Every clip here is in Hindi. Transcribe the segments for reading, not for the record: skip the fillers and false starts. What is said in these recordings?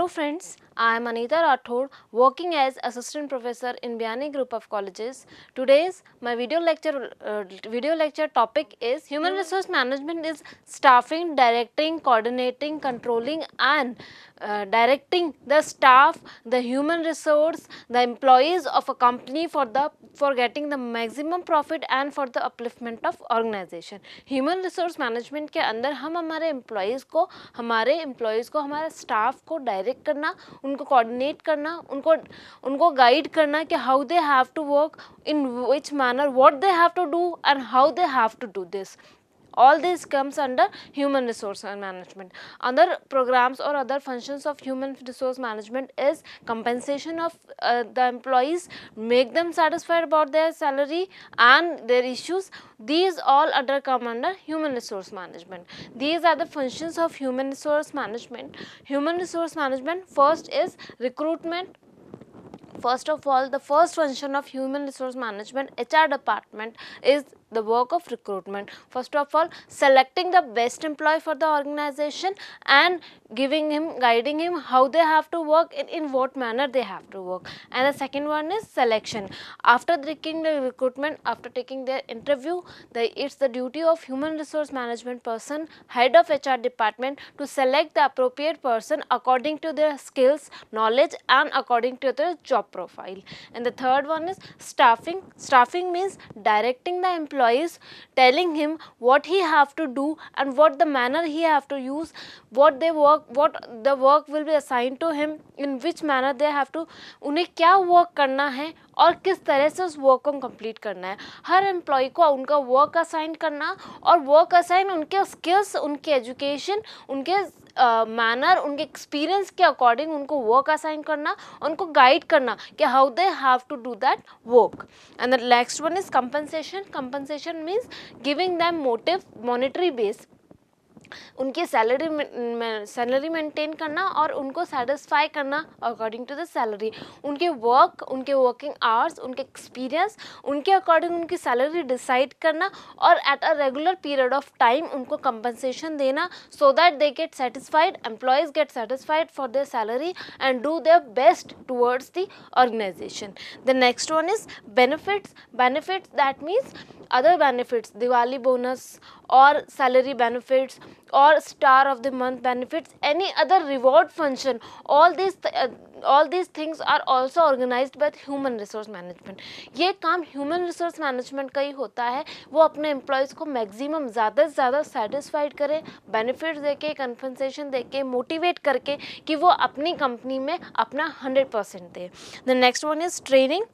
friends, I am Anita Rathod, working as assistant professor in Biani Group of Colleges. Today's my video lecture topic is human resource management is staffing, directing, coordinating, controlling and directing the staff, the human resource, the employees of a company for getting the maximum profit and for the upliftment of organization. Human resource management के अंदर हम हमारे employees को हमारे staff को direct करना, उनको coordinate करना, उनको guide करना कि how they have to work, in which manner, what they have to do and how they have to do this. All this comes under human resource management. Other programs or other functions of human resource management is compensation of the employees, make them satisfied about their salary and their issues. These all other come under human resource management. These are the functions of human resource management. Human resource management, first is recruitment. First of all, the first function of human resource management, HR department, is the work of recruitment. First of all, selecting the best employee for the organization and guiding him how they have to work, in what manner they have to work. And the second one is selection. After taking the recruitment, after taking their interview, it's the duty of human resource management person, head of HR department, to select the appropriate person according to their skills, knowledge and according to their job profile. And the third one is staffing. Staffing means directing the employees, telling him what he have to do and what the manner he have to use, what the work will be assigned to him, in which manner they have to, उन्हें क्या work करना है और किस तरह से उस वर्क को कंप्लीट करना है. हर एम्प्लॉय को उनका वर्क असाइन करना और वर्क असाइन उनके स्किल्स, उनके एजुकेशन, उनके मैनर, उनके एक्सपीरियंस के अकॉर्डिंग उनको वर्क असाइन करना, उनको गाइड करना कि how they have to do that work. And the next one is compensation. Compensation means giving them motive, monetary base, उनकी सैलरी मेंटेन करना और उनको सेटिस्फाई करना अकॉर्डिंग टू द सैलरी. उनके वर्क, उनके वर्किंग आवर्स, उनके एक्सपीरियंस, उनके अकॉर्डिंग उनकी सैलरी डिसाइड करना और eight a regular period of time उनको कंपनसेशन देना, so that they get satisfied, employees get satisfied for their salary and do their best towards the organization. The next one is benefits. Benefits that means other benefits, Diwali bonus or salary benefits or star of the month benefits, any other reward function, all these things are also organized by human resource management. ये काम human resource management का ही होता है. वो अपने employees को maximum ज़्यादा से ज़्यादा satisfied करे, benefits देके, compensation देके, motivate करके कि वो अपनी company में अपना 100% दे. The next one is training.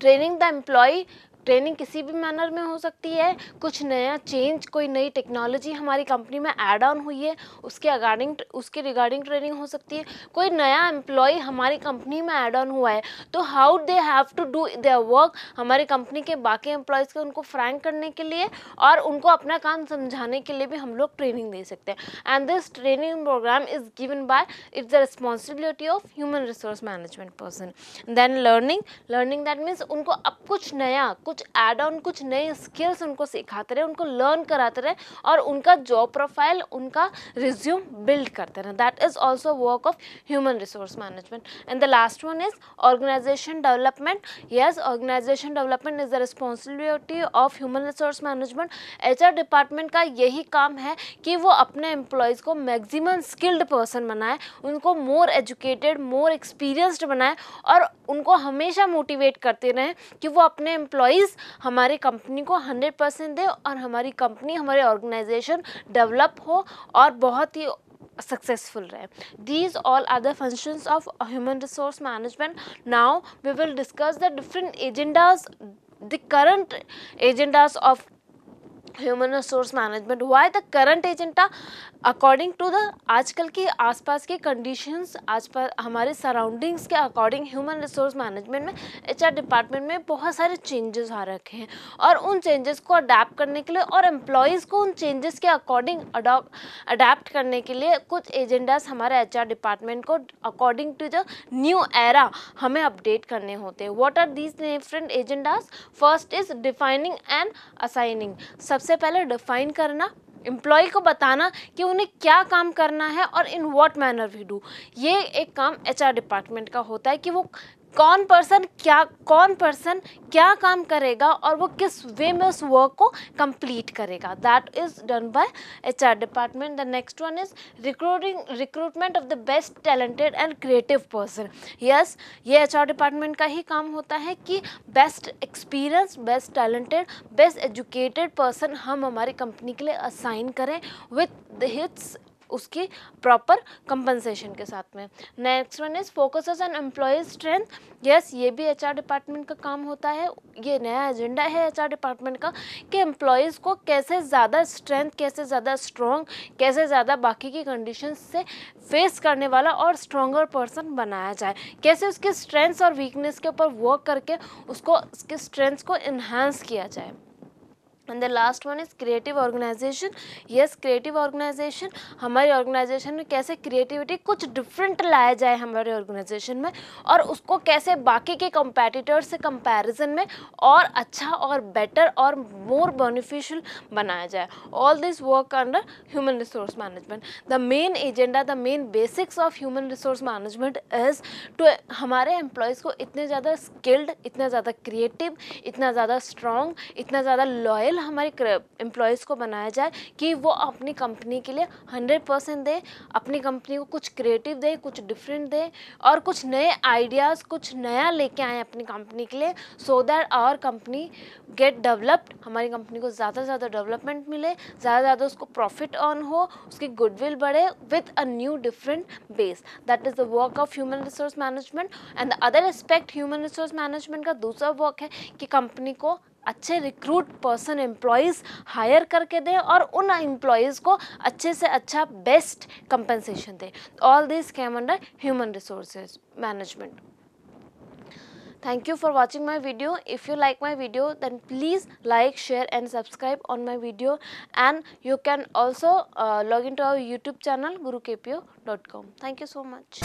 Training the employee. Training किसी भी मैनर में हो सकती है. कुछ नया चेंज, कोई नई टेक्नोलॉजी हमारी कंपनी में ऐड ऑन हुई है, उसके रिगार्डिंग ट्रेनिंग हो सकती है. कोई नया एम्प्लॉय हमारी कंपनी में ऐड ऑन हुआ है तो how they have to do their work, हमारी कंपनी के बाकी एम्प्लॉयज़ को उनको फ्रैंक करने के लिए और उनको अपना काम समझाने के लिए भी हम लोग ट्रेनिंग दे सकते हैं. And this training program is given by, it's the responsibility of human resource management person. Then learning that means उनको अब कुछ नया, कुछ एड ऑन, कुछ नए स्किल्स उनको सिखाते रहे, उनको लर्न कराते रहे और उनका जॉब प्रोफाइल, उनका रिज्यूम बिल्ड करते रहे. That is also work of human resource management. And the last one is organization development. Yes, organization development is the responsibility of human resource management. HR department का यही काम है कि वो अपने एम्प्लॉयज़ को मैक्सिमम स्किल्ड पर्सन बनाए, उनको मोर एजुकेटेड, मोर एक्सपीरियंस्ड बनाए और उनको हमेशा मोटिवेट करते रहें कि वो अपने एम्प्लॉयज़ हमारी कंपनी को 100% दे और हमारी कंपनी, हमारे ऑर्गेनाइजेशन डेवलप हो और बहुत ही successful रहे. These all are the functions of human resource management. Now we will discuss the different agendas, the current agendas of human resource management. Why the current agenda? According to the आजकल की आसपास की कंडीशंस, आसपास हमारे सराउंडिंग्स के अकॉर्डिंग ह्यूमन रिसोर्स मैनेजमेंट में, एचआर डिपार्टमेंट में बहुत सारे चेंजेस आ रखे हैं और उन चेंजेस को अडेप्ट करने के लिए और एम्प्लॉयज़ को उन चेंजेस के अकॉर्डिंग अडेप्ट करने के लिए कुछ एजेंडास हमारे एचआर डिपार्टमेंट को according to the new era हमें अपडेट करने होते हैं. What are these different agendas? First is defining and assigning. सबसे पहले डिफाइन करना, एम्प्लॉय को बताना कि उन्हें क्या काम करना है और in what manner we do. ये एक काम एचआर डिपार्टमेंट का होता है कि वो कौन पर्सन क्या काम करेगा और वो किस वे में उस वर्क को कंप्लीट करेगा। That is done by HR department. The next one is recruitment of the best talented and creative person. Yes, ये एचआर डिपार्टमेंट का ही काम होता है कि best experience, best talented, best educated person हम हमारी कंपनी के लिए असाइन करें विद हिट्स उसकी प्रॉपर कंपनसेशन के साथ में। Next one is focuses on employees strength. Yes, ये भी एचआर डिपार्टमेंट का काम होता है। ये नया एजेंडा है एचआर डिपार्टमेंट का कि एम्प्लॉयज़ को कैसे ज़्यादा स्ट्रेंथ, कैसे ज़्यादा स्ट्रॉन्ग, कैसे ज़्यादा बाकी की कंडीशंस से फेस करने वाला और स्ट्रॉन्गर पर्सन बनाया जाए, कैसे उसके स्ट्रेंथ्स और वीकनेस के ऊपर वर्क करके उसको उसके स्ट्रेंथ्स को इन्हांस किया जाए। And the last one is creative organization. Yes, creative organization, हमारे ऑर्गेनाइजेशन में कैसे क्रिएटिविटी कुछ डिफरेंट लाया जाए हमारे ऑर्गेनाइजेशन में और उसको कैसे बाकी के कंपैटिटर्स से कंपैरिजन में और अच्छा और बेटर और मोर बेनिफिशियल बनाया जाए। All this work under human resource management. The main agenda, the main basics of human resource management is to हमारे एम्प्लॉयज़ को इतने ज़्यादा स्किल्ड, इतना ज़्यादा क्रिएटिव, इतना ज़्यादा स्ट्रॉन्ग, इतना ज़्यादा लॉयल हमारे एम्प्लॉयज़ को बनाया जाए कि वो अपनी कंपनी के लिए 100% दे, अपनी कंपनी को कुछ क्रिएटिव दे, कुछ डिफरेंट दे और कुछ नए आइडियाज़, कुछ नया लेके आए अपनी कंपनी के लिए, so that our company get developed, हमारी कंपनी को ज़्यादा से ज़्यादा डेवलपमेंट मिले, ज़्यादा से ज़्यादा उसको प्रॉफिट ऑन हो, उसकी गुडविल बढ़े with a new different base. That is the work of human resource management. And the other aspect human resource management का दूसरा वर्क है कि कंपनी को अच्छे रिक्रूट पर्सन एम्प्लॉयज़ हायर करके दें और उन एम्प्लॉयज़ को अच्छे से अच्छा बेस्ट कंपनसेशन दें। All this came under human resources management. Thank you for watching my video. If you like my video, then please like, share and subscribe on my video, and you can also log into our YouTube channel gurukpo.com. Thank you so much.